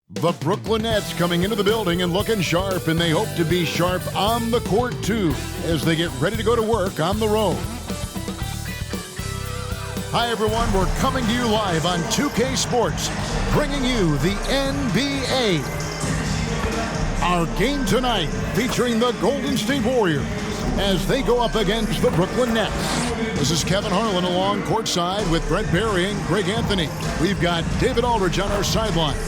The Brooklyn Nets coming into the building and looking sharp, and they hope to be sharp on the court too as they get ready to go to work on the road. Hi everyone, we're coming to you live on 2K Sports, bringing you the NBA. Our game tonight featuring the Golden State Warriors as they go up against the Brooklyn Nets. This is Kevin Harlan along courtside with Brett Barry and Greg Anthony. We've got David Aldridge on our sideline.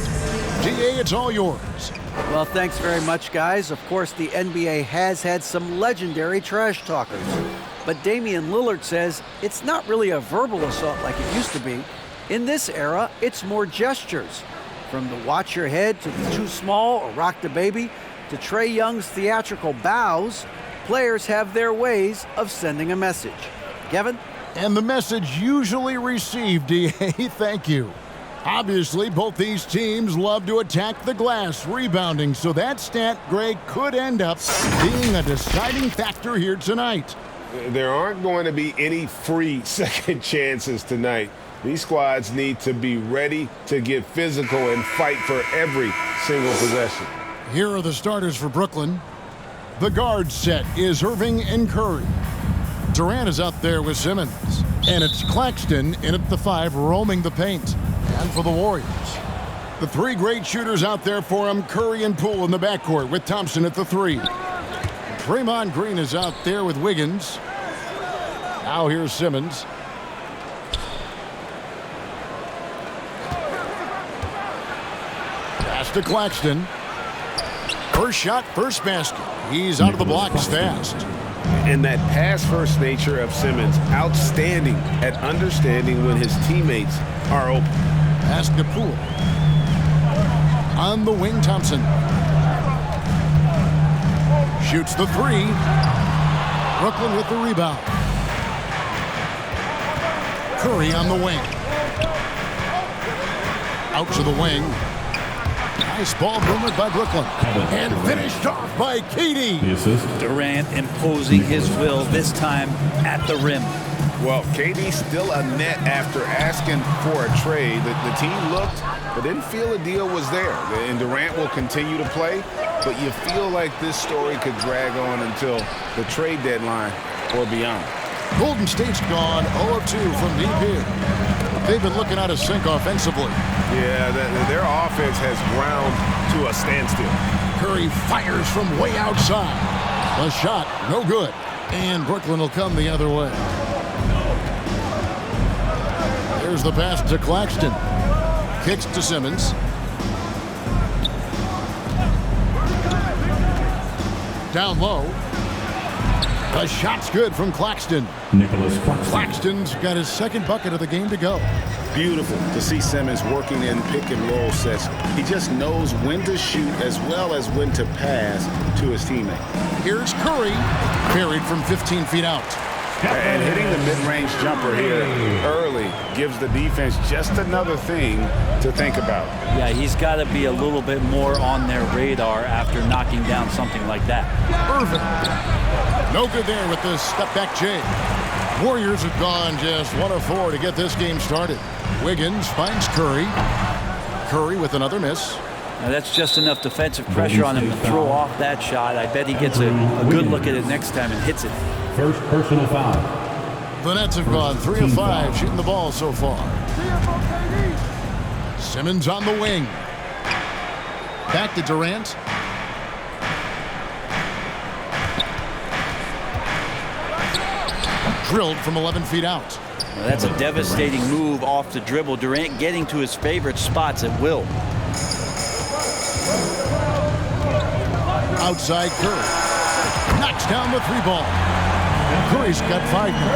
GA, it's all yours. Well, thanks very much, guys. Of course, the NBA has had some legendary trash talkers. But Damian Lillard says it's not really a verbal assault like it used to be. In this era, it's more gestures. From the watch your head to the too small or rock the baby to Trae Young's theatrical bows, players have their ways of sending a message. Kevin? And the message usually received, DA, thank you. Obviously, both these teams love to attack the glass, rebounding, so that stat, Greg, could end up being a deciding factor here tonight. There aren't going to be any free second chances tonight. These squads need to be ready to get physical and fight for every single possession. Here are the starters for Brooklyn. The guard set is Irving and Curry. Durant is out there with Simmons. And it's Claxton in at the 5, roaming the paint. And for the Warriors, the 3 great shooters out there for them, Curry and Poole in the backcourt with Thompson at the 3. Draymond Green is out there with Wiggins. Now here's Simmons. Pass to Claxton. First shot, first basket. He's out of the blocks fast. And that pass-first nature of Simmons, outstanding at understanding when his teammates are open. Pass to Poole. On the wing, Thompson. Shoots the 3. Brooklyn with the rebound. Curry on the wing. Out to the wing. Nice ball movement by Brooklyn. And finished off by KD. Durant imposing his will, this time at the rim. Well, KD still a net after asking for a trade. The team looked, but didn't feel a deal was there. And Durant will continue to play, but you feel like this story could drag on until the trade deadline or beyond. Golden State's gone 0-2 from deep here. They've been looking out of sync offensively. Yeah, their offense has ground to a standstill. Curry fires from way outside. The shot, no good. And Brooklyn will come the other way. There's the pass to Claxton. Kicks to Simmons. Down low. The shot's good from Claxton. Nicolas Claxton. Claxton's got his second bucket of the game to go. Beautiful to see Simmons working in pick and roll sets. He just knows when to shoot as well as when to pass to his teammate. Here's Curry, buried from 15 feet out. And hitting the mid-range jumper here early gives the defense just another thing to think about. Yeah, he's got to be a little bit more on their radar after knocking down something like that. Irving. No good there with the step-back J. Warriors have gone just 1 of 4 to get this game started. Wiggins finds Curry. Curry with another miss. Now that's just enough defensive pressure on him to throw off that shot. I bet he gets a good look at it next time and hits it. First personal foul. The Nets have gone 3 of 5 shooting the ball so far. Simmons on the wing. Back to Durant. Drilled from 11 feet out. Well, that's a devastating move off the dribble. Durant getting to his favorite spots at will. Outside Curry. Knocks down the 3-ball. Curry's got 5 now.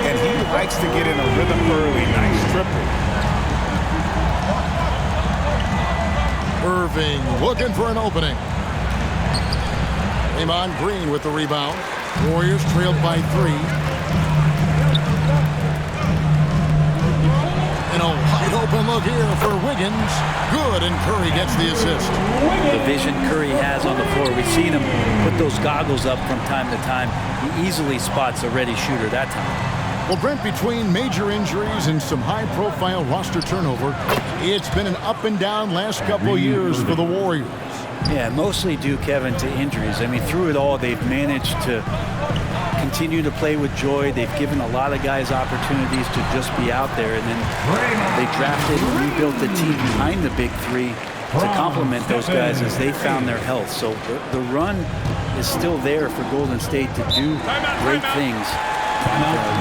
And he likes to get in a rhythm early. Nice triple. Irving looking for an opening. Draymond Green with the rebound. Warriors trailed by 3. And a wide open look here for Wiggins. Good, and Curry gets the assist. The vision Curry has on the floor. We've seen him put those goggles up from time to time. He easily spots a ready shooter that time. Well, Brent, between major injuries and some high-profile roster turnover, it's been an up-and-down last couple of years for the Warriors. Yeah, mostly due, Kevin, to injuries. I mean, through it all, they've managed to continue to play with joy. They've given a lot of guys opportunities to just be out there, and then they drafted and rebuilt the team behind the big three to complement those guys as they found their health. So the run is still there for Golden State to do great things.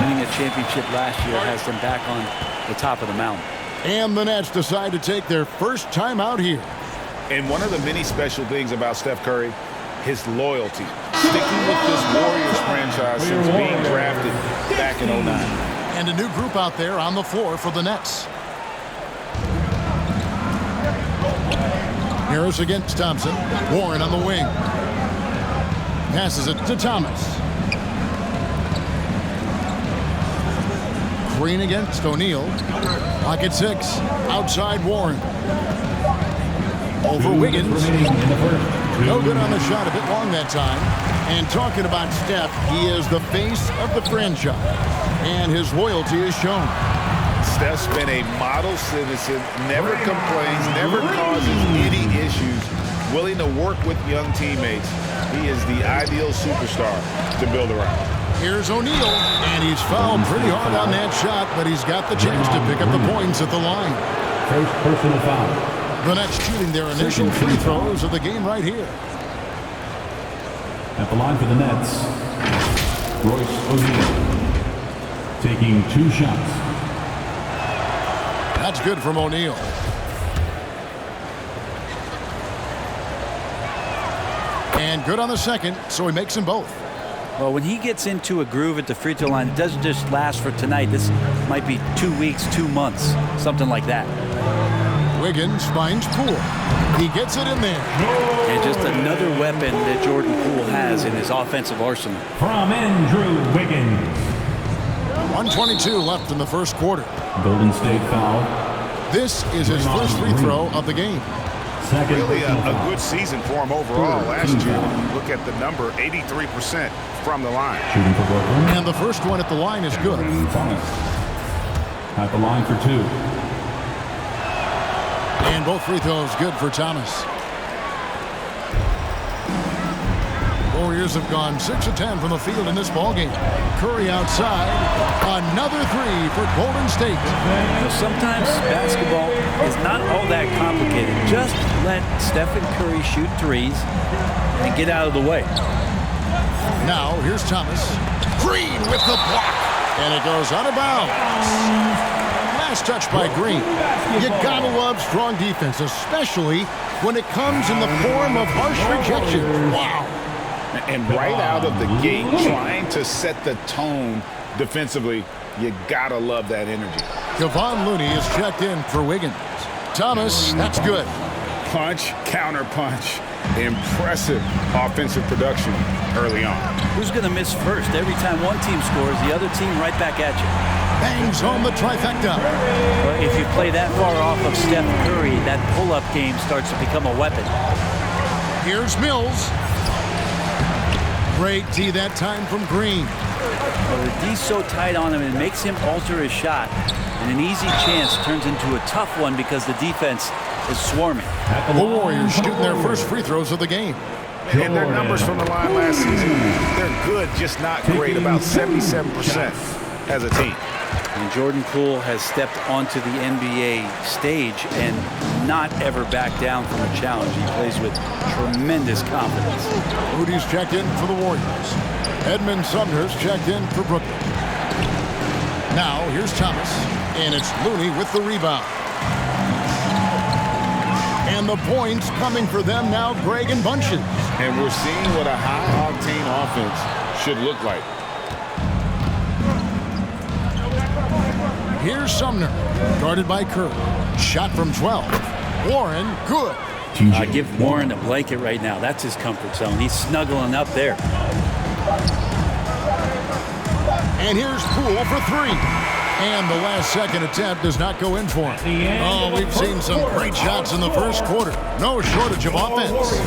Winning a championship last year has them back on the top of the mountain. And the Nets decide to take their first time out here. And one of the many special things about Steph Curry, his loyalty. Sticking with this Warriors franchise since being drafted back in 09. And a new group out there on the floor for the Nets. Harris against Thompson. Warren on the wing. Passes it to Thomas. Green against O'Neale. Pocket 6. Outside Warren. Over Wiggins. No good on the shot. A bit long that time. And talking about Steph, he is the face of the franchise. And his loyalty is shown. Steph's been a model citizen, never complains, never causes any issues, willing to work with young teammates. He is the ideal superstar to build around. Here's O'Neale, and he's fouled pretty hard on that shot, but he's got the chance to pick up the points at the line. First personal foul. The Nets shooting their initial free throws of the game right here. At the line for the Nets, Royce O'Neale taking 2 shots. That's good from O'Neale. And good on the second, so he makes them both. Well, when he gets into a groove at the free throw line, it doesn't just last for tonight. This might be 2 weeks, 2 months, something like that. Wiggins finds Poole. He gets it in there. And just another weapon that Jordan Poole has in his offensive arsenal. From Andrew Wiggins. 1:22 left in the first quarter. Golden State foul. This is his first free throw of the game. Second Really personal a foul. good season for him overall. Last year, when you look at the number, 83% from the line. Shooting for Brooklyn. And the first one at the line is good. At the line for 2. And both free throws good for Thomas. Warriors have gone 6 of 10 from the field in this ballgame. Curry outside. Another 3 for Golden State. So sometimes basketball is not all that complicated. Just let Stephen Curry shoot threes and get out of the way. Now here's Thomas. Green with the block. And it goes out of bounds. Last touch by Green. You gotta love strong defense, especially when it comes in the form of harsh rejection. Wow. And right out of the gate, trying to set the tone defensively, you gotta love that energy. Kevon Looney is checked in for Wiggins. Thomas, that's good. Punch, counter punch. Impressive offensive production early on. Who's going to miss first? Every time one team scores, the other team right back at you. Bangs home the trifecta. But if you play that far off of Steph Curry, that pull-up game starts to become a weapon. Here's Mills. Great D that time from Green. Well, the D's so tight on him, it makes him alter his shot. And an easy chance turns into a tough one because the defense is swarming. The Warriors shooting their first free throws of the game. And their numbers from the line last season, they're good, just not great, about 77% as a team. And Jordan Poole has stepped onto the NBA stage and not ever backed down from a challenge. He plays with tremendous confidence. Moody's checked in for the Warriors. Edmond Sumner's checked in for Brooklyn. Now here's Thomas, and it's Looney with the rebound. And the points coming for them now, Greg and bunches. And we're seeing what a high-octane offense should look like. Here's Sumner, guarded by Curry. Shot from 12. Warren, good. I give Warren a blanket right now. That's his comfort zone. He's snuggling up there. And here's Poole for 3. And the last second attempt does not go in for him. Oh, we've seen some great shots in the first quarter. No shortage of offense.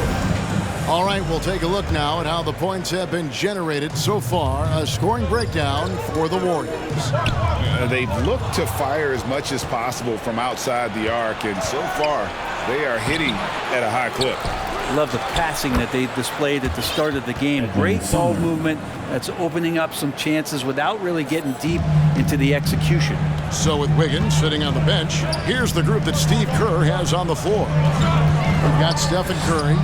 All right, we'll take a look now at how the points have been generated so far. A scoring breakdown for the Warriors. They've looked to fire as much as possible from outside the arc, and so far they are hitting at a high clip. Love the passing that they displayed at the start of the game. Great ball movement that's opening up some chances without really getting deep into the execution. So with Wiggins sitting on the bench, here's the group that Steve Kerr has on the floor. We've got Stephen Curry,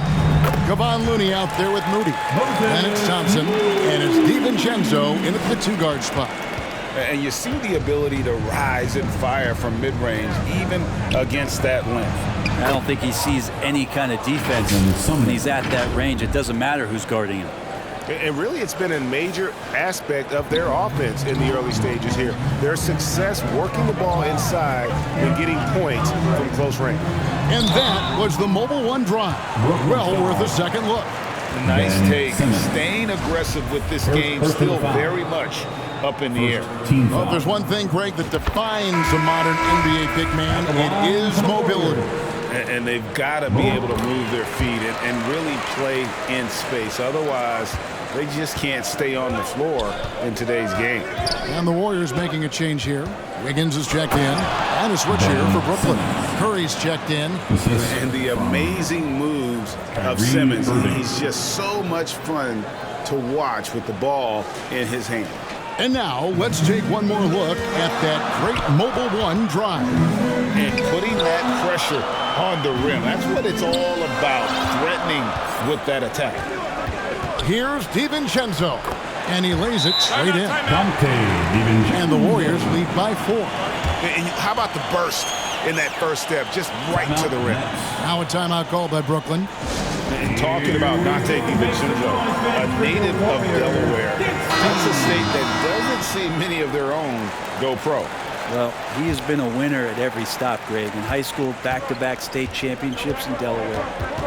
Kevon Looney out there with Moody. Then it's Thompson, and it's DiVincenzo in at the 2-guard spot. And you see the ability to rise and fire from mid-range, even against that length. I don't think he sees any kind of defense when he's at that range. It doesn't matter who's guarding him. And really, it's been a major aspect of their offense in the early stages here. Their success working the ball inside and getting points from close range. And that was the Mobile One drive. Well worth a second look. Nice take. Staying aggressive with this game, still very much up in the air. Well, if there's one thing, Greg, that defines a modern NBA big man, it is mobility. And they've got to be able to move their feet and really play in space. Otherwise, they just can't stay on the floor in today's game. And the Warriors making a change here. Wiggins is checked in. And a switch here for Brooklyn. Curry's checked in. And the amazing moves of Simmons. He's just so much fun to watch with the ball in his hand. And now, let's take one more look at that great Mobile One drive. And putting that pressure on the rim. That's what it's all about, threatening with that attack. Here's DiVincenzo, and he lays it straight in. Donte DiVincenzo. And the Warriors lead by 4. And how about the burst in that first step, just right to the rim? Now a timeout called by Brooklyn. And talking about Donte DiVincenzo, a native of Delaware. That's a state that doesn't see many of their own go pro. Well, he has been a winner at every stop, Greg. In high school, back-to-back state championships in Delaware.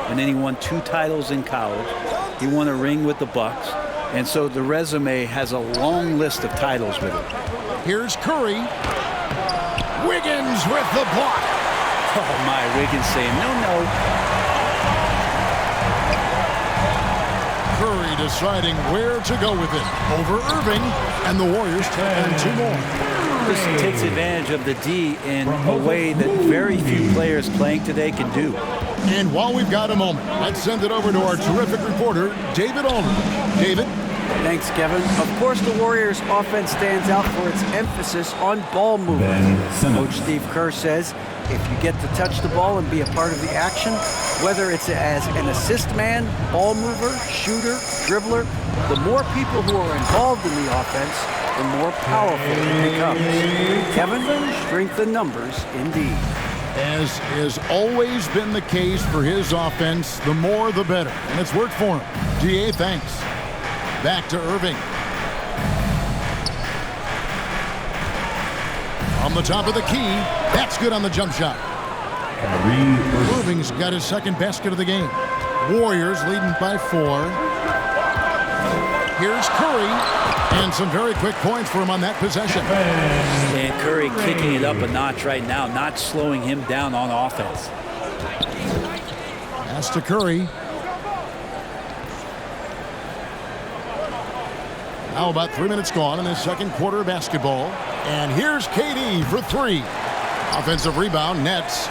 And then he won 2 titles in college. He won a ring with the Bucks. And so the resume has a long list of titles with it. Here's Curry. Wiggins with the block. Oh, my. Wiggins saying, no. Curry deciding where to go with it. Over Irving, and the Warriors take on 2 more. This takes advantage of the D in a way that very few players playing today can do. And while we've got a moment, let's send it over to our terrific reporter, David Aldridge. David? Thanks, Kevin. Of course, the Warriors' offense stands out for its emphasis on ball movement. Coach Steve Kerr says if you get to touch the ball and be a part of the action, whether it's as an assist man, ball mover, shooter, dribbler, the more people who are involved in the offense, the more powerful it becomes. Kevin, strength in numbers indeed. As has always been the case for his offense, the more the better. And it's worked for him. DA, thanks. Back to Irving. From the top of the key, that's good on the jump shot. Irving's got his second basket of the game. Warriors leading by 4. Here's Curry, and some very quick points for him on that possession. And Curry kicking it up a notch right now, not slowing him down on offense. Pass to Curry. Now about 3 minutes gone in the second quarter of basketball. And here's KD for 3. Offensive rebound, Nets.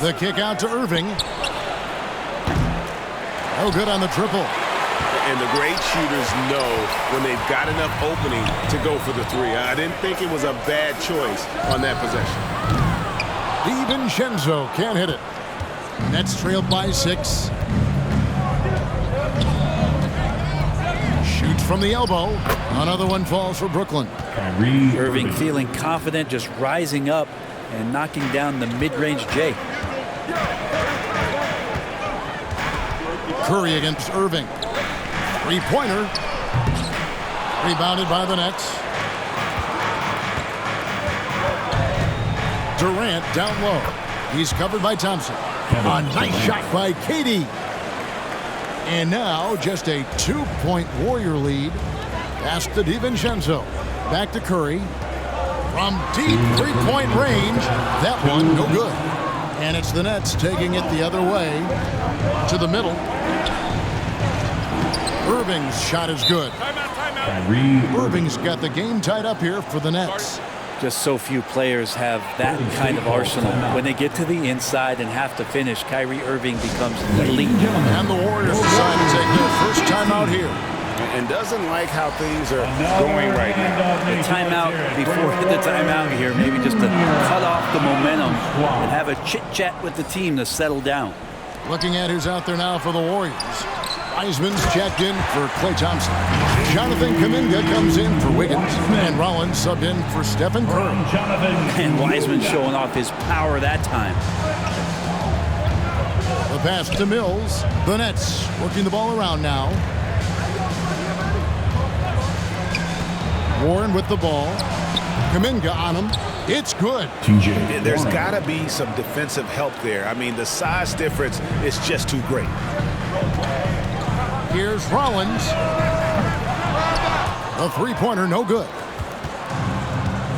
The kick out to Irving. Oh, good on the triple. And the great shooters know when they've got enough opening to go for the 3. I didn't think it was a bad choice on that possession. DiVincenzo can't hit it. Nets trailed by 6. Shoots from the elbow. Another one falls for Brooklyn. Irving feeling confident, just rising up and knocking down the mid-range J. Curry against Irving. 3-pointer. Rebounded by the Nets. Durant down low. He's covered by Thompson. A nice shot by KD. And now just a 2-point Warrior lead. Pass to DiVincenzo. Back to Curry. From deep 3-point range. That one no good. And it's the Nets taking it the other way to the middle. Irving's shot is good. Kyrie Irving's got the game tied up here for the Nets. Just so few players have that kind of arsenal. When they get to the inside and have to finish, Kyrie Irving becomes elite. And the Warriors decide to take their first timeout here. And doesn't like how things are going right now. The timeout before the timeout here, maybe just to cut off the momentum and have a chit-chat with the team to settle down. Looking at who's out there now for the Warriors. Wiseman's checked in for Klay Thompson. Jonathan Kuminga comes in for Wiggins. And Rollins subbed in for Stephen Curry. And Wiseman showing off his power that time. The pass to Mills. The Nets working the ball around now. Warren with the ball. Kuminga on him. It's good. There's got to be some defensive help there. I mean, the size difference is just too great. Here's Rollins. A three-pointer, no good.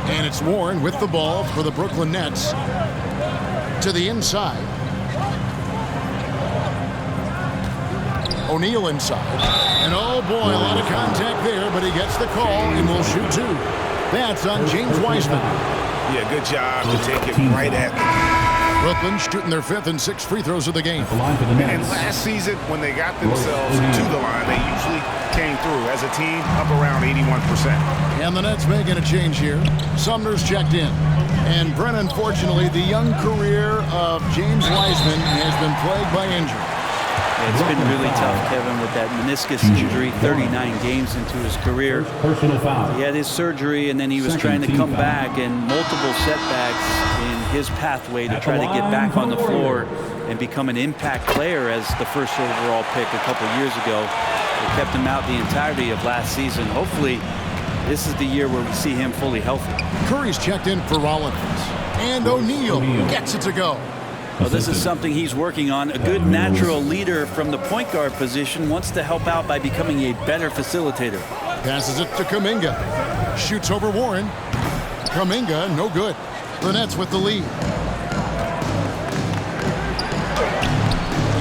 And it's Warren with the ball for the Brooklyn Nets. To the inside. O'Neale inside. And oh boy, a lot of contact there, but he gets the call and will shoot two. That's on James Wiseman. Yeah, good job to take it right at them. Brooklyn shooting their 5th and 6th free throws of the game. And last season, when they got themselves to the line, they usually came through as a team up around 81%. And the Nets making a change here. Sumner's checked in. And Brent, unfortunately, the young career of James Wiseman has been plagued by injury. It's been really tough, Kevin, with that meniscus injury, 39 games into his career. Personal foul. He had his surgery, and then he was trying to come back, and multiple setbacks in his pathway to try to get back on the floor and become an impact player as the first overall pick a couple years ago. It kept him out the entirety of last season. Hopefully, this is the year where we see him fully healthy. Curry's checked in for Rollins. And O'Neale gets it to go. Well, this is something he's working on. A good natural leader from the point guard position wants to help out by becoming a better facilitator. Passes it to Kuminga. Shoots over Warren. Kuminga, no good. The Nets with the lead.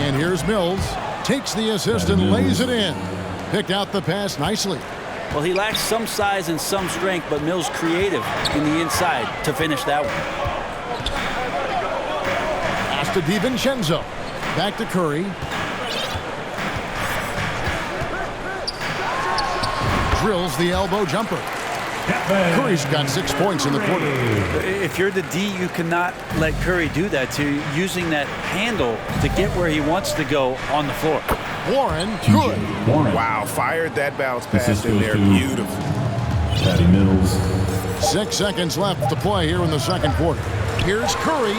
And here's Mills. Takes the assist and lays it in. Picked out the pass nicely. Well, he lacks some size and some strength, but Mills creative in the inside to finish that one. To DiVincenzo. Back to Curry. Drills the elbow jumper. Curry's got 6 points in the quarter. If you're the D, you cannot let Curry do that to using that handle to get where he wants to go on the floor. Warren, good. Wow, fired that bounce pass in there. Beautiful. Patty Mills. 6 seconds left to play here in the second quarter. Here's Curry,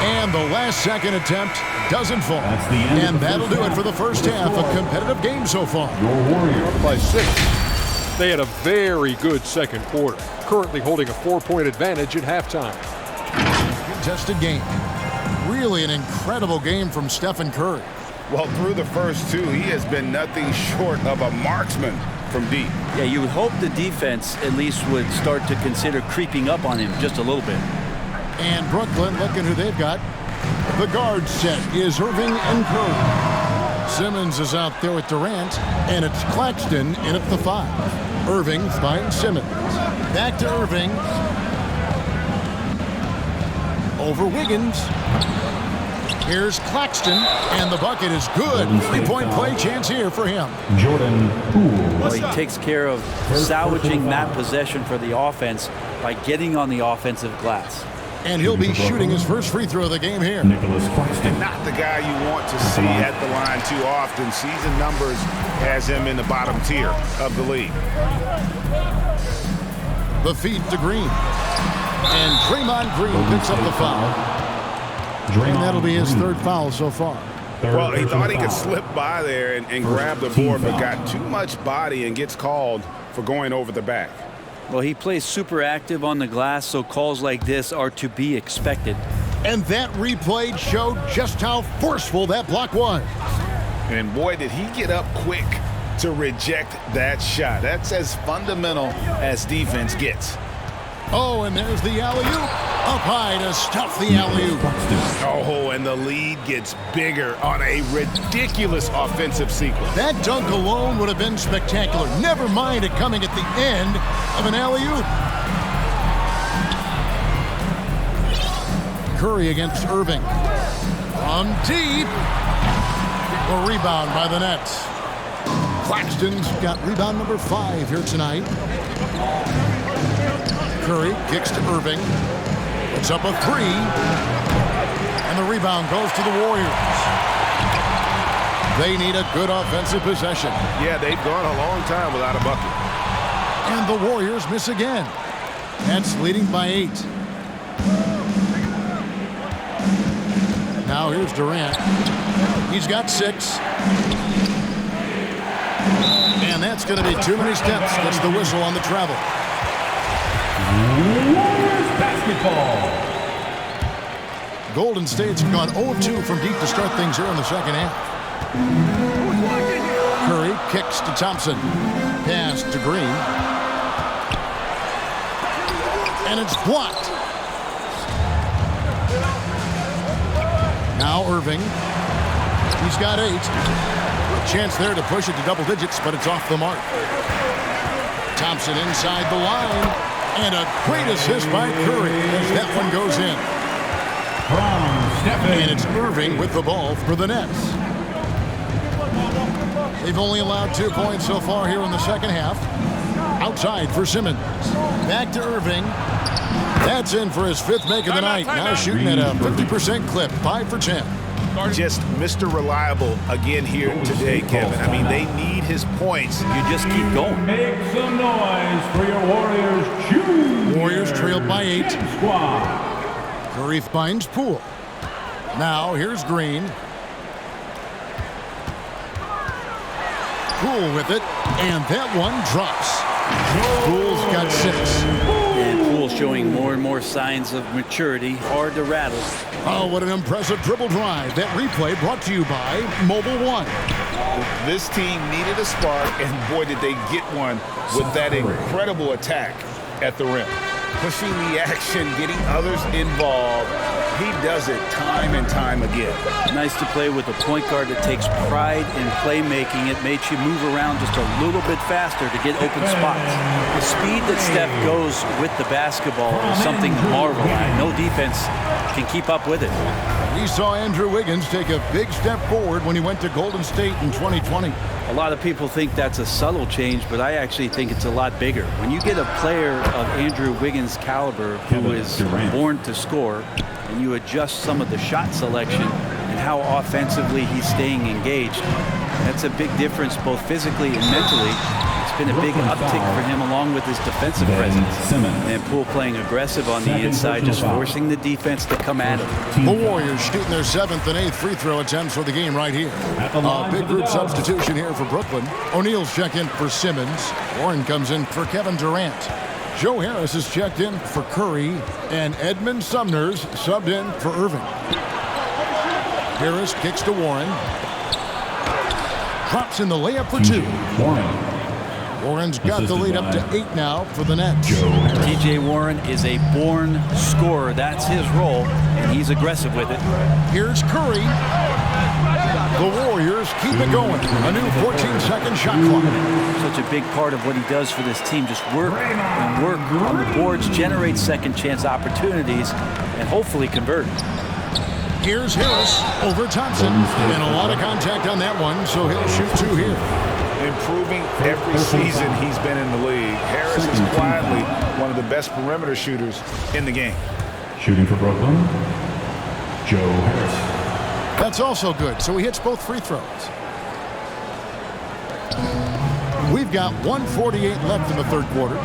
and the last second attempt doesn't fall. And that'll do it for the first half. A competitive game so far. Your Warriors. By 6. They had a very good second quarter, currently holding a 4-point advantage at halftime. Contested game. Really an incredible game from Stephen Curry. Well, through the first two, he has been nothing short of a marksman from deep. Yeah, you would hope the defense at least would start to consider creeping up on him just a little bit. And Brooklyn, looking who they've got. The guard set is Irving and Curry. Simmons is out there with Durant, and it's Claxton in at the 5. Irving finds Simmons. Back to Irving. Over Wiggins. Here's Claxton, and the bucket is good. 3-point play chance here for him. Jordan Poole. Well, he takes care of salvaging that possession for the offense by getting on the offensive glass. And he'll be shooting his first free throw of the game here. Nicolas Claxton. Not the guy you want to see at the line too often. Season numbers has him in the bottom tier of the league. The feed to Green. And Draymond Green picks up the foul. And that'll be his 3rd foul so far. Well, he thought he could slip by there and grab the board, but got too much body and gets called for going over the back. Well, he plays super active on the glass, so calls like this are to be expected. And that replay showed just how forceful that block was. And boy, did he get up quick to reject that shot. That's as fundamental as defense gets. Oh, and there's the alley-oop. Up high to stuff the alley-oop. Oh, and the lead gets bigger on a ridiculous offensive sequence. That dunk alone would have been spectacular. Never mind it coming at the end of an alley-oop. Curry against Irving. From deep. A rebound by the Nets. Claxton's got rebound number 5 here tonight. Curry kicks to Irving. It's up a 3. And the rebound goes to the Warriors. They need a good offensive possession. Yeah, they've gone a long time without a bucket. And the Warriors miss again. Nets leading by 8. Now here's Durant. He's got 6. And that's going to be too many steps. Gets the whistle on the travel. Warriors basketball. Golden State's gone 0-2 from deep to start things here in the second half. Curry kicks to Thompson. Pass to Green. And it's blocked. Now Irving. He's got 8. Chance there to push it to double digits, but it's off the mark. Thompson inside the line. And a great assist by Curry as that one goes in. And it's Irving with the ball for the Nets. They've only allowed 2 points so far here in the second half. Outside for Simmons. Back to Irving. That's in for his 5th make of the night. Now shooting at a 50% clip. 5 for 10. Just Mr. Reliable again here today, Kevin. I mean, they need his points. You just keep going. Make some noise for your Warriors. Junior. Warriors trailed by 8. Squad. Curry finds Poole. Now here's Green. Poole with it, and that one drops. Poole's got 6. And Poole showing more and more signs of maturity. Hard to rattle. Oh, what an impressive dribble drive. That replay brought to you by Mobile One. This team needed a spark, and boy, did they get one with that incredible attack at the rim. Pushing the action, getting others involved. He does it time and time again. Nice to play with a point guard that takes pride in playmaking. It makes you move around just a little bit faster to get open spots. The speed that Steph goes with the basketball is something to marvel at. No defense can keep up with it. We saw Andrew Wiggins take a big step forward when he went to Golden State in 2020. A lot of people think that's a subtle change, but I actually think it's a lot bigger. When you get a player of Andrew Wiggins' caliber who is born to score, and you adjust some of the shot selection and how offensively he's staying engaged, that's a big difference both physically and mentally. It's been a big uptick for him along with his defensive presence. And Poole playing aggressive on the inside, just forcing the defense to come at him. The Warriors shooting their 7th and 8th free throw attempts for the game right here. A big group substitution here for Brooklyn. O'Neale's checked in for Simmons. Warren comes in for Kevin Durant. Joe Harris is checked in for Curry, and Edmond Sumner's subbed in for Irving. Harris kicks to Warren. Drops in the layup for 2. Warren's got the lead up to 8 now for the Nets. T.J. Warren is a born scorer. That's his role, and he's aggressive with it. Here's Curry. The Warriors keep it going. A new 14-second shot clock. Such a big part of what he does for this team. Just work and work on the boards, generate second chance opportunities, and hopefully convert. Here's Harris over Thompson. And a lot of contact on that one, so he'll shoot 2 here. Improving every season he's been in the league. Harris is quietly one of the best perimeter shooters in the game. Shooting for Brooklyn, Joe Harris. That's also good, so he hits both free throws. We've got 1:48 left in the third quarter.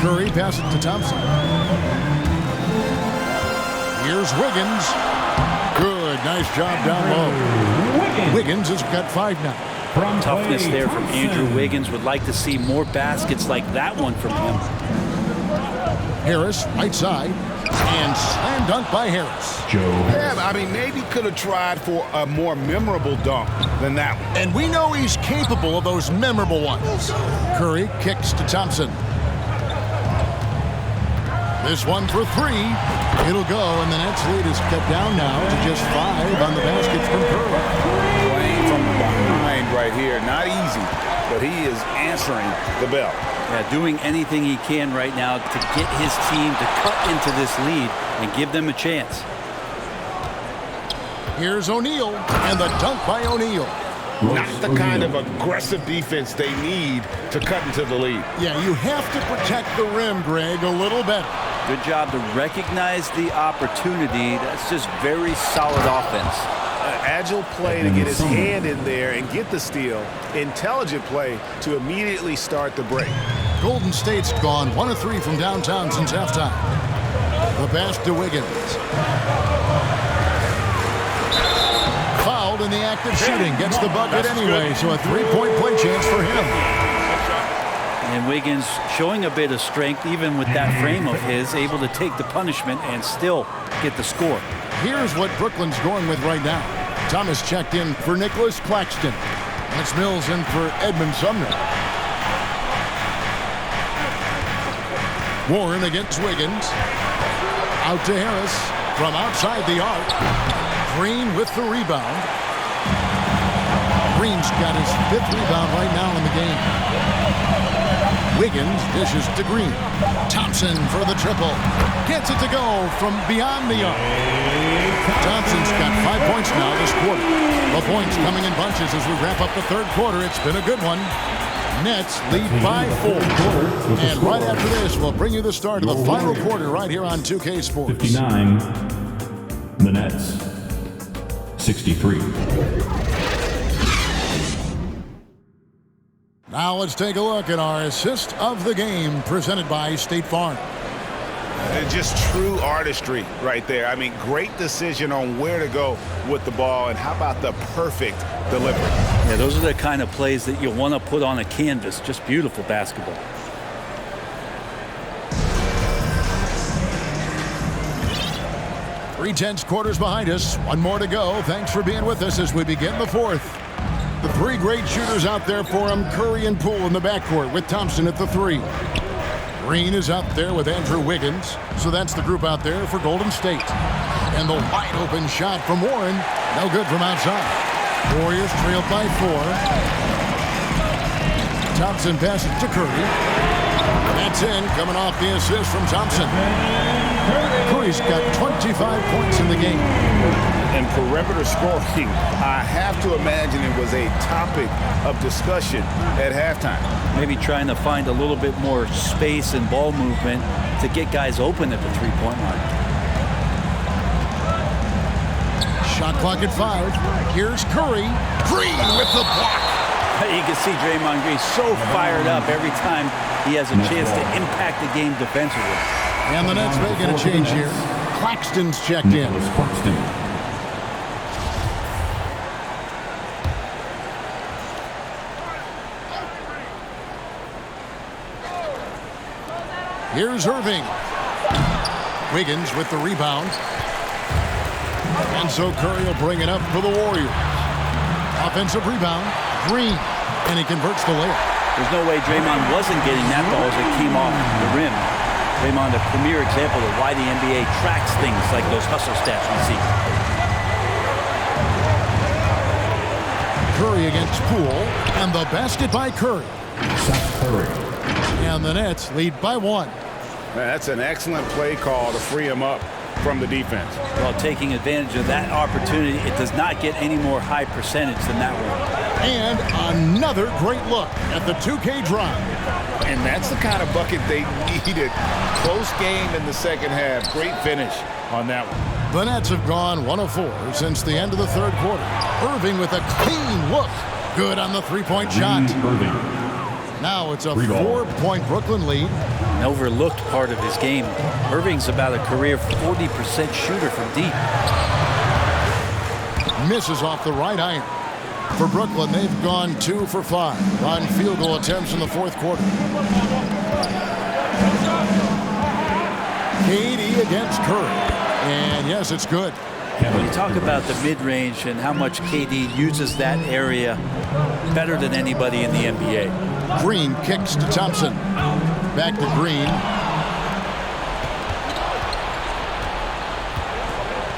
Curry passes to Thompson. Here's Wiggins. Good, nice job down low. Wiggins has got 5 now. Toughness there from Andrew Wiggins. Would like to see more baskets like that one from him. Harris, right side. And slam dunk by Harris. Yeah, I mean, maybe could have tried for a more memorable dunk than that one. And we know he's capable of those memorable ones. Curry kicks to Thompson. This one for three. It'll go, and the Nets lead is cut down now to just 5 on the baskets from Curry. Playing from behind right here. Not easy, but he is answering the bell. Yeah, doing anything he can right now to get his team to cut into this lead and give them a chance. Here's O'Neale, and the dunk by O'Neale. Not the kind of aggressive defense they need to cut into the lead. Yeah, you have to protect the rim, Greg, a little better. Good job to recognize the opportunity. That's just very solid offense. Agile play to get his hand in there and get the steal. Intelligent play to immediately start the break. Golden State's gone 1 of 3 from downtown since halftime. The pass to Wiggins. Fouled in the act of shooting. Gets the bucket anyway, so a 3-point play chance for him. And Wiggins showing a bit of strength, even with that frame of his, able to take the punishment and still get the score. Here's what Brooklyn's going with right now. Thomas checked in for Nicolas Claxton. That's Mills in for Edmond Sumner. Warren against Wiggins. Out to Harris from outside the arc. Green with the rebound. Green's got his 5th rebound right now in the game. Wiggins dishes to Green. Thompson for the triple. Gets it to go from beyond the arc. Thompson's got 5 points now this quarter. The points coming in bunches as we wrap up the third quarter. It's been a good one. Nets lead by 4. And right after this, we'll bring you the start of the final quarter right here on 2K Sports. 59, the Nets. 63. Now let's take a look at our assist of the game presented by State Farm. Just true artistry right there. I mean, great decision on where to go with the ball, and how about the perfect delivery? Yeah, those are the kind of plays that you want to put on a canvas. Just beautiful basketball. Three-tenths quarters behind us. One more to go. Thanks for being with us as we begin the fourth. The 3 great shooters out there for him, Curry and Poole in the backcourt with Thompson at the 3. Green is out there with Andrew Wiggins. So that's the group out there for Golden State. And the wide open shot from Warren. No good from outside. Warriors trailed by 4. Thompson passes to Curry. That's in, coming off the assist from Thompson. Curry's got 25 points in the game. And perimeter scoring, I have to imagine it was a topic of discussion at halftime. Maybe trying to find a little bit more space and ball movement to get guys open at the 3-point line. Shot clock at 5. Here's Curry. Green with the block. You can see Draymond Green so fired up every time he has a chance to impact the game defensively. And the Nets making a change here. Claxton's checked in. Here's Irving. Wiggins with the rebound. And so Curry will bring it up for the Warriors. Offensive rebound. Green. And he converts the layup. There's no way Draymond wasn't getting that ball as it came off the rim. Draymond, a premier example of why the NBA tracks things like those hustle stats we see. Curry against Poole. And the basket by Curry. Seth Curry. And the Nets lead by 1. That's an excellent play call to free him up from the defense. Well, taking advantage of that opportunity, it does not get any more high percentage than that one. And another great look at the 2K drive. And that's the kind of bucket they needed. Close game in the second half. Great finish on that one. The Nets have gone 1 of 4 since the end of the third quarter. Irving with a clean look. Good on the 3-point shot. Now it's a 4-point Brooklyn lead. An overlooked part of his game. Irving's about a career 40% shooter from deep. Misses off the right iron. For Brooklyn, they've gone 2 for 5 on field goal attempts in the fourth quarter. KD against Curry. And yes, it's good. When you talk about the mid-range and how much KD uses that area better than anybody in the NBA. Green kicks to Thompson. Back to Green.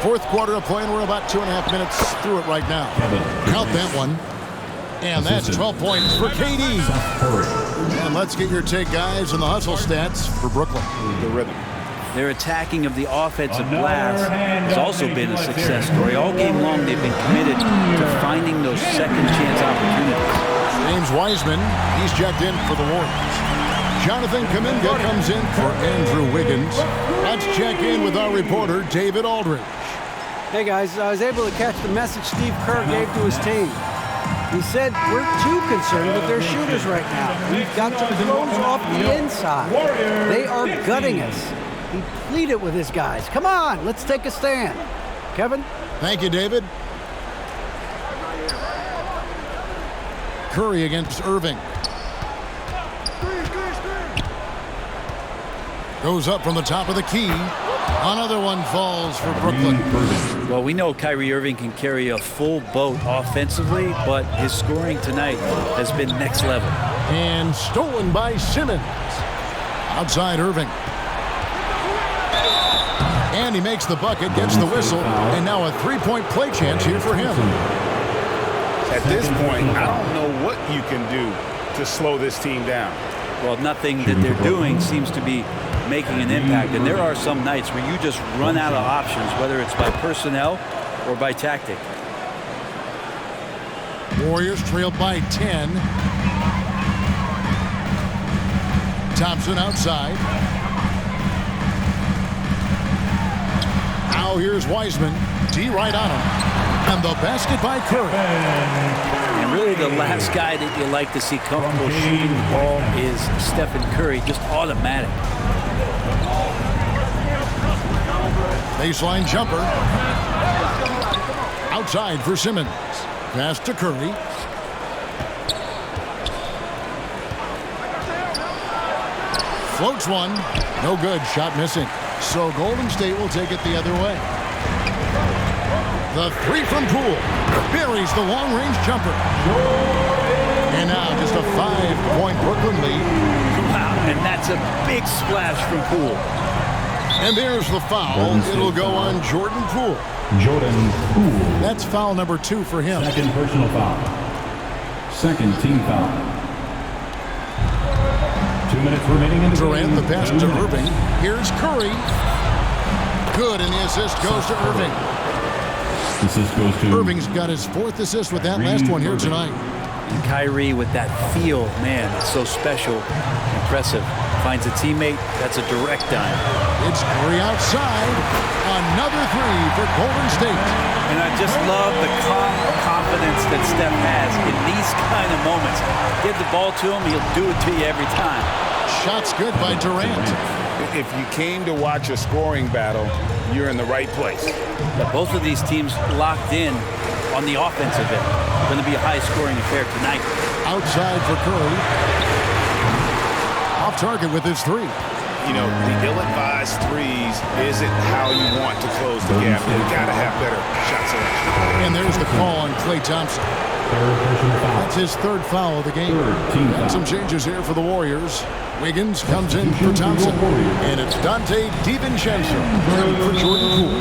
Fourth quarter of play, and we're about 2.5 minutes through it right now. Count that one. And that's 12 points for KD. And let's get your take, guys, on the hustle stats for Brooklyn. The rhythm. Their attacking of the offensive glass has also been a success story. All game long, they've been committed to finding those second chance opportunities. James Wiseman, he's checked in for the Warriors. Jonathan Kuminga comes in for Andrew Wiggins. Let's check in with our reporter, David Aldridge. Hey guys, I was able to catch the message Steve Kerr gave to his team. He said, we're too concerned with their shooters right now. We've got to close off the inside. They are gutting us. He pleaded with his guys. Come on, let's take a stand. Kevin? Thank you, David. Curry against Irving. Goes up from the top of the key. Another one falls for Brooklyn. Well, we know Kyrie Irving can carry a full boat offensively, but his scoring tonight has been next level. And stolen by Simmons. Outside Irving. And he makes the bucket, gets the whistle, and now a three-point play chance here for him. At this point, I don't know what you can do to slow this team down. Well, nothing that they're doing seems to be making an impact. And there are some nights where you just run out of options, whether it's by personnel or by tactic. Warriors trailed by 10. Thompson outside. Now here's Wiseman. D right on him. And the basket by Curry. And really the last guy that you like to see comfortable shooting the ball is Stephen Curry, just automatic. Baseline jumper. Outside for Simmons. Pass to Curry. Floats one. No good. Shot missing. So Golden State will take it the other way. The three from Poole. Buries the long-range jumper. And now just a 5-point Brooklyn lead. Wow, and that's a big splash from Poole. And there's the foul. It'll go on Jordan Poole. Jordan Poole. That's foul number 2 for him. Second personal foul. Second team foul. 2 minutes remaining in the Durant, game. the pass to Irving. Here's Curry. Good, and the assist goes to Irving. Assist goes to Irving's got his 4th assist with that last one here tonight. And Kyrie with that feel, man, it's so special, impressive. Finds a teammate, that's a direct dime. It's Curry outside. Another 3 for Golden State. And I just love the calm confidence that Steph has in these kind of moments. Give the ball to him, he'll do it to you every time. Shot's good by Durant. If you came to watch a scoring battle, you're in the right place. But both of these teams locked in on the offensive end. It's going to be a high-scoring affair tonight. Outside for Curry. Off target with his 3. You know, the ill-advised threes isn't how you want to close the gap. You've got to have better shot selection. And there's the call on Klay Thompson. That's his 3rd foul of the game. And some changes here for the Warriors. Wiggins comes in for Thompson. And it's Donte DiVincenzo for Jordan Poole.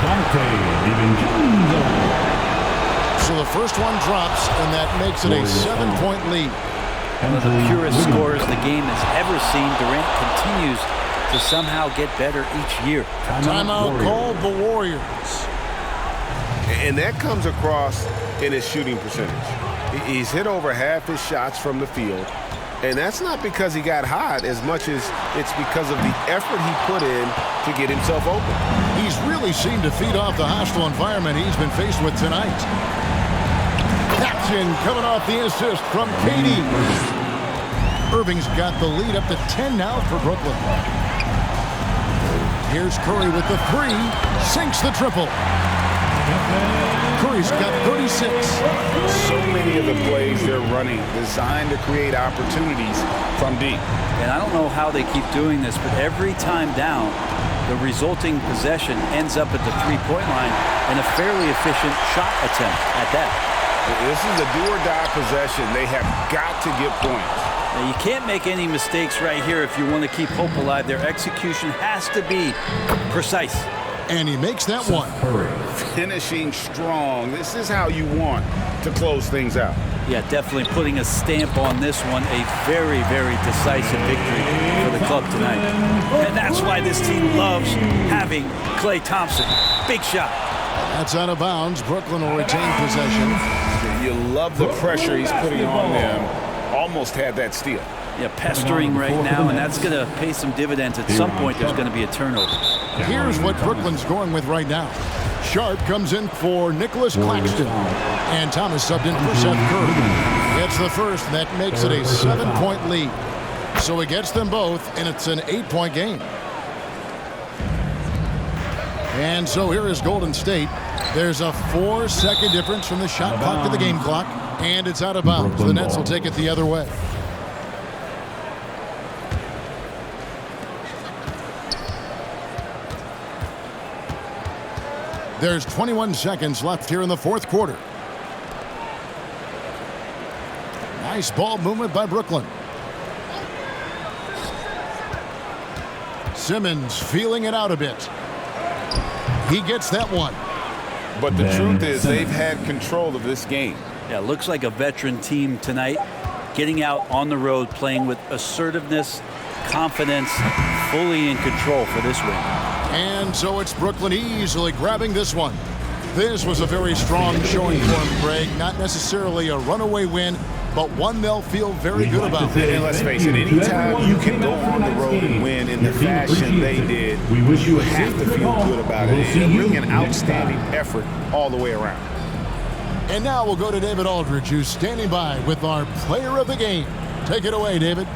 Donte DiVincenzo. So the first one drops, and that makes it a 7-point lead. One of the purest scores the game has ever seen. Durant continues to somehow get better each year. Timeout called the Warriors. And that comes across in his shooting percentage. He's hit over half his shots from the field. And that's not because he got hot as much as it's because of the effort he put in to get himself open. He's really seemed to feed off the hostile environment he's been faced with tonight. Claxton coming off the assist from KD. Irving's got the lead up to 10 now for Brooklyn. Here's Curry with the 3. Sinks the triple. Curry's got 36. So many of the plays they're running designed to create opportunities from deep. And I don't know how they keep doing this, but every time down, the resulting possession ends up at the three-point line and a fairly efficient shot attempt at that. This is a do-or-die possession. They have got to get points. Now, you can't make any mistakes right here if you want to keep hope alive. Their execution has to be precise. And he makes that one. Finishing strong. This is how you want to close things out. Yeah, definitely putting a stamp on this one. A very, very decisive victory for the club tonight. And that's why this team loves having Klay Thompson. Big shot. That's out of bounds. Brooklyn will retain possession. You love the pressure he's putting on them. Almost had that steal. Yeah, pestering right now, and that's going to pay some dividends. At some point, there's going to be a turnover. Here's what Brooklyn's going with right now. Sharpe comes in for Nicolas Claxton. And Thomas subbed in for Seth Curry. It's the first, and that makes it a 7-point lead. So he gets them both, and it's an 8-point game. And so here is Golden State. There's a 4-second difference from the shot clock to the game clock, and it's out of bounds. The Nets will take it the other way. There's 21 seconds left here in the fourth quarter. Nice ball movement by Brooklyn. Simmons feeling it out a bit. He gets that one. But the truth is they've had control of this game. Yeah, looks like a veteran team tonight. Getting out on the road, playing with assertiveness, confidence, fully in control for this win. And so it's Brooklyn easily grabbing this one. This was a very strong showing for him, Greg. Not necessarily a runaway win, but one they'll feel very good about. And let's face it, anytime you can go on the road and win in the fashion they did, you have to feel good about it. And really an outstanding effort all the way around. And now we'll go to David Aldridge, who's standing by with our player of the game. Take it away, David.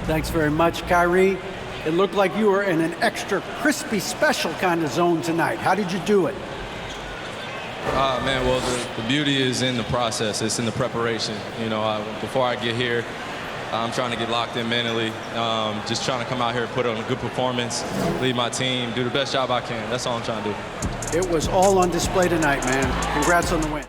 Thanks very much, Kyrie. It looked like you were in an extra crispy special kind of zone tonight. How did you do it? Man, well, the beauty is in the process. It's in the preparation. You know, before I get here, I'm trying to get locked in mentally. Just trying to come out here and put on a good performance, lead my team, do the best job I can. That's all I'm trying to do. It was all on display tonight, man. Congrats on the win.